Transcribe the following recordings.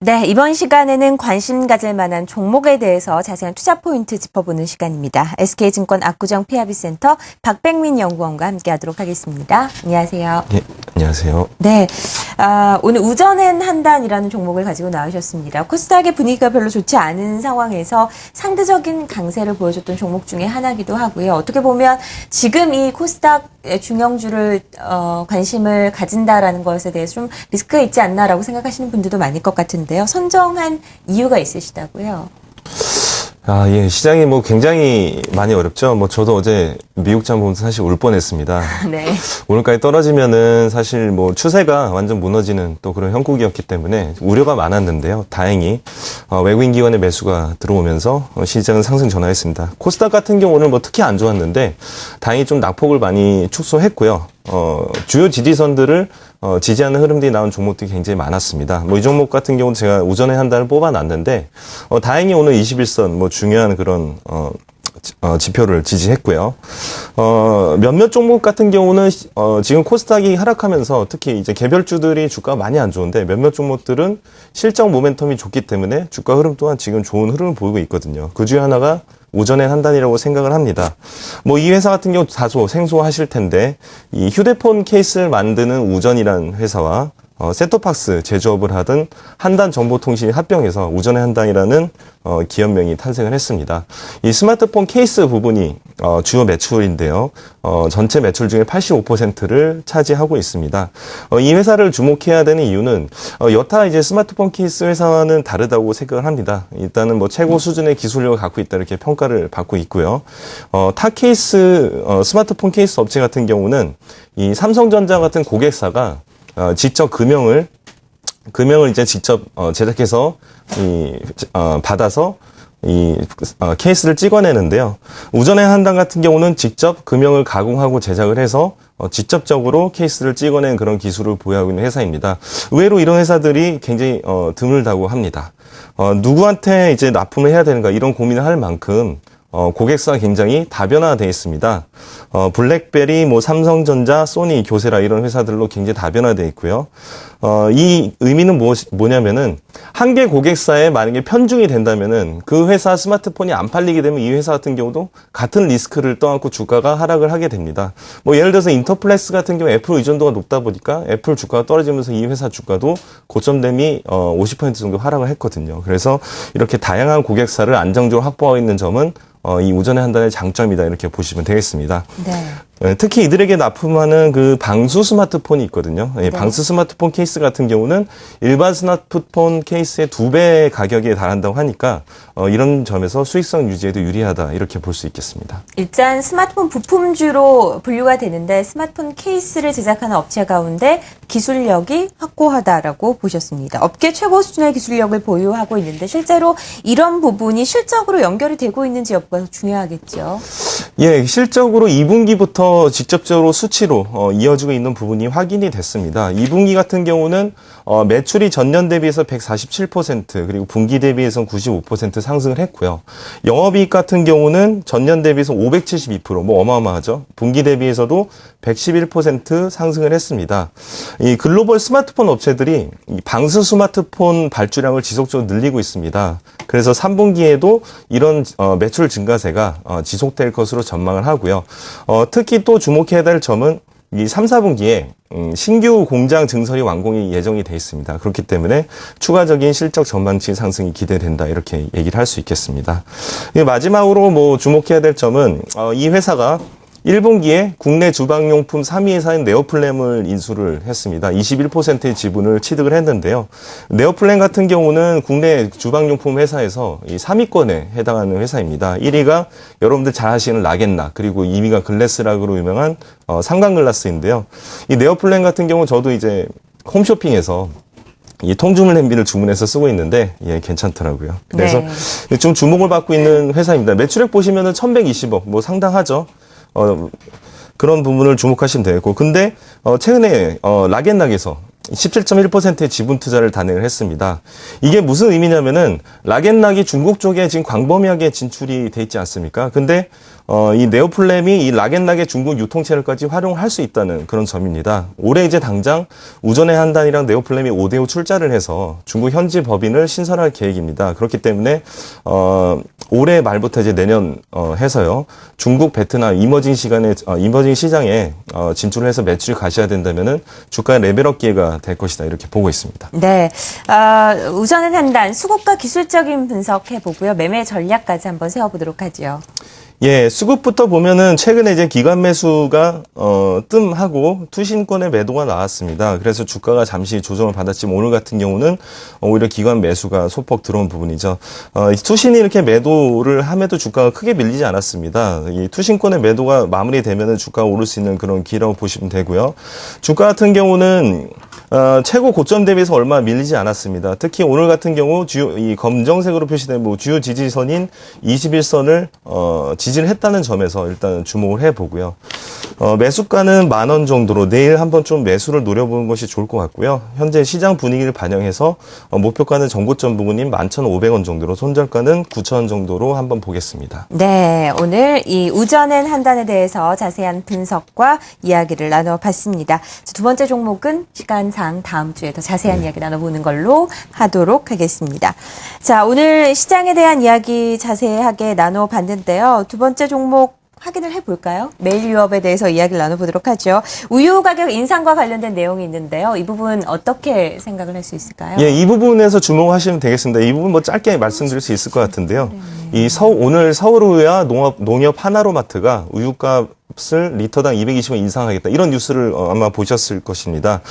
네, 이번 시간에는 관심 가질 만한 종목에 대해서 자세한 투자 포인트 짚어보는 시간입니다. SK증권 압구정 PRB센터 박백민 연구원과 함께하도록 하겠습니다. 안녕하세요. 네, 안녕하세요. 네, 오늘 우전엔 한단이라는 종목을 가지고 나오셨습니다. 코스닥의 분위기가 별로 좋지 않은 상황에서 상대적인 강세를 보여줬던 종목 중에 하나기도 하고요. 어떻게 보면 지금 이 코스닥 중형주를 관심을 가진다라는 것에 대해서 좀 리스크가 있지 않나라고 생각하시는 분들도 많을 것 같은데요. 선정한 이유가 있으시다고요? 예, 시장이 굉장히 많이 어렵죠. 저도 어제 미국장 보면서 사실 울 뻔했습니다. 네. 오늘까지 떨어지면은 사실 추세가 완전 무너지는 또 그런 형국이었기 때문에 우려가 많았는데요. 다행히 외국인 기관의 매수가 들어오면서 시장은 상승 전환했습니다. 코스닥 같은 경우는 특히 안 좋았는데 다행히 좀 낙폭을 많이 축소했고요. 주요 지지선들을 지지하는 흐름들이 나온 종목들이 굉장히 많았습니다. 이 종목 같은 경우는 제가 우전에 한 달을 뽑아놨는데 다행히 오늘 21선 중요한 그런 지표를 지지했고요. 몇몇 종목 같은 경우는 지금 코스닥이 하락하면서 특히 이제 개별주들이 주가가 많이 안 좋은데 몇몇 종목들은 실적 모멘텀이 좋기 때문에 주가 흐름 또한 지금 좋은 흐름을 보이고 있거든요. 그 중에 하나가 우전엔 한단이라고 생각을 합니다. 이 회사 같은 경우 다소 생소하실 텐데 이 휴대폰 케이스를 만드는 우전이라는 회사와 셋톱박스 제조업을 하던 한단정보통신이 합병해서 우전의 한단이라는 기업명이 탄생을 했습니다. 이 스마트폰 케이스 부분이 주요 매출인데요. 전체 매출 중에 85%를 차지하고 있습니다. 이 회사를 주목해야 되는 이유는 여타 이제 스마트폰 케이스 회사와는 다르다고 생각을 합니다. 일단은 최고 수준의 기술력을 갖고 있다 이렇게 평가를 받고 있고요. 타 케이스 스마트폰 케이스 업체 같은 경우는 이 삼성전자 같은 고객사가 직접 금형을 이제 직접 제작해서 받아서 케이스를 찍어내는데요. 우전의 한단 같은 경우는 직접 금형을 가공하고 제작을 해서 직접적으로 케이스를 찍어낸 그런 기술을 보유하고 있는 회사입니다. 의외로 이런 회사들이 굉장히 드물다고 합니다. 누구한테 이제 납품을 해야 되는가 이런 고민을 할 만큼 고객사가 굉장히 다변화되어 있습니다. 블랙베리, 삼성전자, 소니, 교세라 이런 회사들로 굉장히 다변화되어 있고요. 이 의미는 뭐냐면은 한 개 고객사에 만약에 편중이 된다면은 그 회사 스마트폰이 안 팔리게 되면 이 회사 같은 경우도 같은 리스크를 떠안고 주가가 하락을 하게 됩니다. 예를 들어서 인터플렉스 같은 경우 애플 의존도가 높다 보니까 애플 주가가 떨어지면서 이 회사 주가도 고점 대비 50% 정도 하락을 했거든요. 그래서 이렇게 다양한 고객사를 안정적으로 확보하고 있는 점은 이 우전의 한단의 장점이다 이렇게 보시면 되겠습니다. 네. 특히 이들에게 납품하는 그 방수 스마트폰이 있거든요. 네. 방수 스마트폰 케이스 같은 경우는 일반 스마트폰 케이스의 2배 가격에 달한다고 하니까 이런 점에서 수익성 유지에도 유리하다 이렇게 볼 수 있겠습니다. 일단 스마트폰 부품주로 분류가 되는데 스마트폰 케이스를 제작하는 업체 가운데 기술력이 확고하다라고 보셨습니다. 업계 최고 수준의 기술력을 보유하고 있는데 실제로 이런 부분이 실적으로 연결이 되고 있는지 여부가 중요하겠죠. 예, 실적으로 2분기부터 직접적으로 수치로 이어지고 있는 부분이 확인이 됐습니다. 2분기 같은 경우는 매출이 전년 대비해서 147% 그리고 분기 대비해서 95% 상승을 했고요. 영업이익 같은 경우는 전년 대비해서 572% 어마어마하죠. 분기 대비해서도 111% 상승을 했습니다. 이 글로벌 스마트폰 업체들이 이 방수 스마트폰 발주량을 지속적으로 늘리고 있습니다. 그래서 3분기에도 이런 매출 증가세가 지속될 것으로 전망을 하고요. 특히 또 주목해야 될 점은 이 3, 4분기에 신규 공장 증설이 완공이 예정이 돼 있습니다. 그렇기 때문에 추가적인 실적 전망치 상승이 기대된다 이렇게 얘기를 할 수 있겠습니다. 마지막으로 주목해야 될 점은 이 회사가 1분기에 국내 주방용품 3위 회사인 네오플램을 인수를 했습니다. 21%의 지분을 취득을 했는데요. 네오플램 같은 경우는 국내 주방용품 회사에서 이 3위권에 해당하는 회사입니다. 1위가 여러분들 잘 아시는 라겐락, 그리고 2위가 글래스락으로 유명한 삼광글라스인데요. 이 네오플램 같은 경우 저도 이제 홈쇼핑에서 이 통주물 냄비를 주문해서 쓰고 있는데 괜찮더라고요. 그래서 네. 좀 주목을 받고 있는 회사입니다. 매출액 보시면은 1120억 상당하죠. 그런 부분을 주목하시면 되고, 근데 최근에 락앤락에서 17.1%의 지분 투자를 단행을 했습니다. 이게 무슨 의미냐면은 락앤락이 중국 쪽에 지금 광범위하게 진출이 돼 있지 않습니까? 근데 이 네오플램이 이 락앤락의 중국 유통체를까지 활용할 수 있다는 그런 점입니다. 올해 이제 당장 우전의 한단이랑 네오플램이 5대5 출자를 해서 중국 현지 법인을 신설할 계획입니다. 그렇기 때문에 올해 말부터 이제 내년 해서요. 중국, 베트남 이머징 시장에 진출을 해서 매출이 가셔야 된다면은 주가 레벨업 기회가 될 것이다 이렇게 보고 있습니다. 네, 우전은 한단 수급과 기술적인 분석해 보고요. 매매 전략까지 한번 세워보도록 하죠. 예, 수급부터 보면은 최근에 이제 기관 매수가 뜸하고 투신권의 매도가 나왔습니다. 그래서 주가가 잠시 조정을 받았지만 오늘 같은 경우는 오히려 기관 매수가 소폭 들어온 부분이죠. 투신이 이렇게 매도를 함에도 주가가 크게 밀리지 않았습니다. 이 투신권의 매도가 마무리되면은 주가가 오를 수 있는 그런 기회라고 보시면 되고요. 주가 같은 경우는 최고 고점 대비해서 얼마 밀리지 않았습니다. 특히 오늘 같은 경우 이 검정색으로 표시된 주요 지지선인 21선을 지지를 했다는 점에서 일단 주목을 해보고요. 매수가는 10,000원 정도로 내일 한번 좀 매수를 노려보는 것이 좋을 것 같고요. 현재 시장 분위기를 반영해서 목표가는 전고점 부분인 11,500원 정도로 손절가는 9,000원 정도로 한번 보겠습니다. 네, 오늘 이 우전엔 한단에 대해서 자세한 분석과 이야기를 나눠봤습니다. 두 번째 종목은 시간상 다음 주에 더 자세한 이야기 나눠보는 걸로 하도록 하겠습니다. 자, 오늘 시장에 대한 이야기 자세하게 나눠봤는데요. 두 번째 종목 확인을 해볼까요? 메일 유업에 대해서 이야기를 나눠보도록 하죠. 우유 가격 인상과 관련된 내용이 있는데요. 이 부분 어떻게 생각을 할 수 있을까요? 예, 이 부분에서 주목하시면 되겠습니다. 이 부분 짧게 말씀드릴 수 있을 것 같은데요. 오늘 서울우유와 농협 하나로마트가 우유값을 리터당 220원 인상하겠다. 이런 뉴스를 아마 보셨을 것입니다.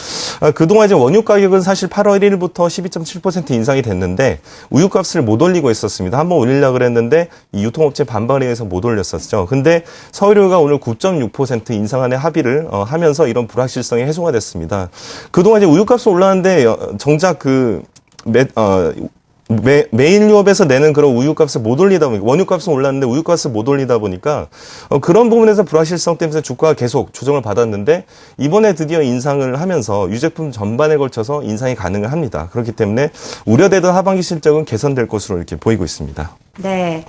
그동안 이제 원유 가격은 사실 8월 1일부터 12.7% 인상이 됐는데 우유값을 못 올리고 있었습니다. 한번 올리려고 그랬는데 이 유통업체 반발에 의해서 못 올렸었죠. 근데 서울우유가 오늘 9.6% 인상안에 합의를 하면서 이런 불확실성이 해소가 됐습니다. 그동안 이제 우유값은 올랐는데 정작 메인 유업에서 내는 그런 우유값을 못 올리다 보니까 원유값은 올랐는데 우유값을 못 올리다 보니까 그런 부분에서 불확실성 때문에 주가가 계속 조정을 받았는데 이번에 드디어 인상을 하면서 유제품 전반에 걸쳐서 인상이 가능을 합니다. 그렇기 때문에 우려되던 하반기 실적은 개선될 것으로 이렇게 보이고 있습니다. 네,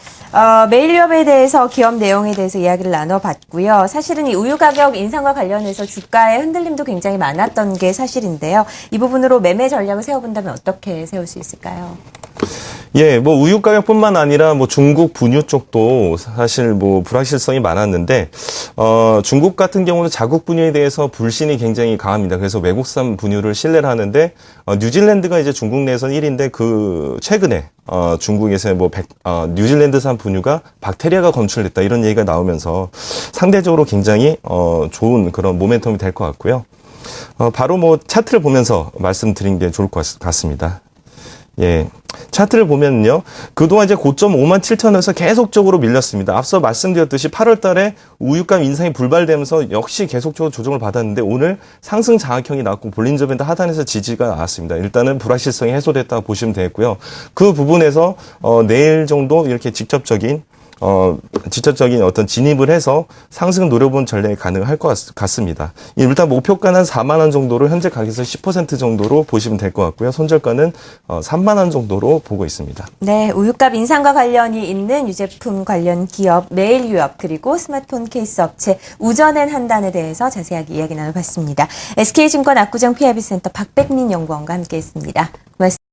메일유업에 대해서 기업 내용에 대해서 이야기를 나눠봤고요. 사실은 이 우유 가격 인상과 관련해서 주가의 흔들림도 굉장히 많았던 게 사실인데요. 이 부분으로 매매 전략을 세워본다면 어떻게 세울 수 있을까요? 예, 우유 가격뿐만 아니라 중국 분유 쪽도 사실 불확실성이 많았는데 중국 같은 경우는 자국 분유에 대해서 불신이 굉장히 강합니다. 그래서 외국산 분유를 신뢰를 하는데 뉴질랜드가 이제 중국 내에서 1위인데 최근에 중국에서 뉴질랜드산 분유가 박테리아가 검출됐다 이런 얘기가 나오면서 상대적으로 굉장히 좋은 그런 모멘텀이 될 것 같고요. 바로 차트를 보면서 말씀드린 게 좋을 것 같습니다. 예. 차트를 보면요. 그동안 이제 고점 57,000원에서 계속적으로 밀렸습니다. 앞서 말씀드렸듯이 8월 달에 우유값 인상이 불발되면서 역시 계속적으로 조정을 받았는데 오늘 상승 장악형이 나왔고 볼린저 밴드 하단에서 지지가 나왔습니다. 일단은 불확실성이 해소됐다고 보시면 되겠고요. 그 부분에서 내일 정도 이렇게 직접적인 어떤 진입을 해서 상승 노려본 전략이 가능할 것 같습니다. 일단 목표가는 4만 원 정도로 현재 가격에서 10% 정도로 보시면 될 것 같고요. 손절가는 3만 원 정도로 보고 있습니다. 네, 우유값 인상과 관련이 있는 유제품 관련 기업 메일유업 그리고 스마트폰 케이스 업체 우전엔 한단에 대해서 자세하게 이야기 나눠봤습니다. SK증권 압구정 PIB센터 박백민 연구원과 함께했습니다. 고맙습니다.